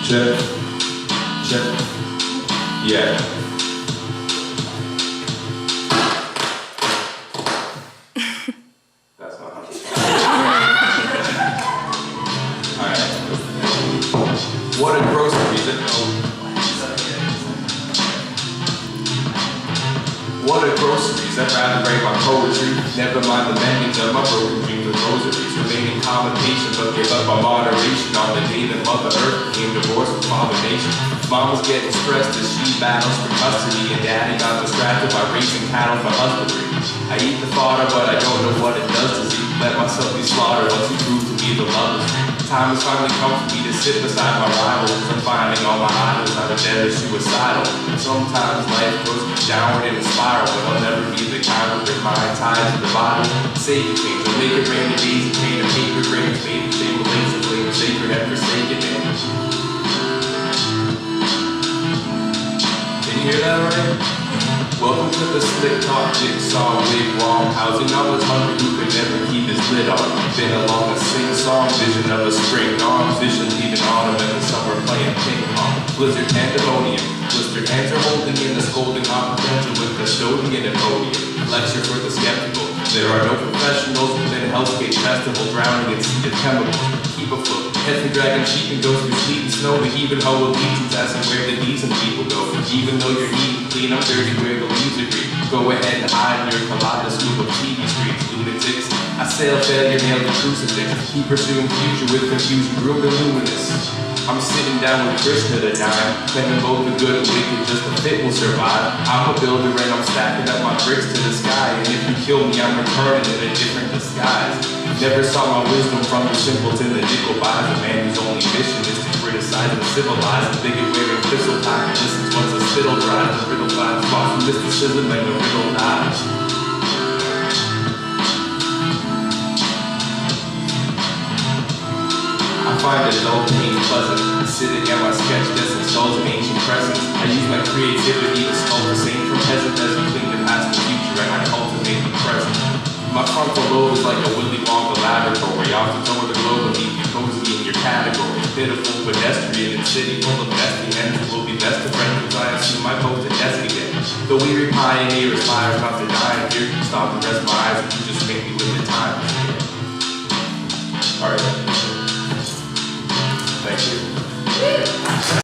Check. Check. Yeah. That's my Alright. What a grocery. What a groceries, I'd rather write my poetry. Never mind the mendings of my broken dreams of rosaries. Remaining calm and patient, but gave up my moderation on the day that Mother Earth became divorced with Father Nation. Mom was getting stressed as she battles for custody, and Daddy got distracted by raising cattle for husbandry. I eat the fodder, but I don't know what it does to see. Let myself be slaughtered once you prove to me the love is free. Time has finally come for me to sit beside my rivals. I'm finding all my idols, not a dead or suicidal. Sometimes life goes downward in a spiral, but I'll never be the kind with their mind tied to the body. Say you change, I'll make it rain, the daisy chain, a paper grains, made of shame, lace and flame, sacred and forsaken man. Can you hear that right? Welcome to the slick talk jigsaw wigwam, housing all the hungry who could never keep his lid on. Been along a sing-song, vision of a spring dawn, vision leaving autumn and the summer playing ping pong. Blizzard pandemonium, blistered hands are holding in the scolding comprehension with custodian and podium. Lecture for the skeptical. There are no professionals within a Hellscape festival drowning in seeded chemicals. Keep afloat, heads and dragging sheep and go through sleet and snow. To even hoe allegiance, asking where the decent people go. Even though you're neat and clean, I'm dirty where the leaves agree. Go ahead and hide in your kaleidoscope of TV screens, lunatics. I sail failure, nail the crucifix. Keep pursuing future with confusion, groomed and luminous. I'm sitting down with Krishna to dine, claiming both the good and wicked, just the fit will survive. I'm a builder and I'm stacking up my bricks to the sky, and if you kill me, I'm returning in a different disguise. Never saw my wisdom from the simpleton that nickel buys. A man whose only mission is to criticize and civilize. The bigot wearing thistle time listens once a spittle dries. The riddle finds far from mysticism and the riddle dies. I find it dull pain pleasant, sitting at my sketch desk installs an ancient presence. I use my creativity to sculpt the same from peasant as we cling to past and future, and I cultivate the present. My frontal lobe is like a Willy Wonka laboratory, off the toe of the globe and leave you cozy in your category. Pitiful pedestrian in city full of bestie men who will be best of friends as I assume my post at desk again. The weary pioneer aspires not to die, and here you stop and rest my eyes and you just make me live the time.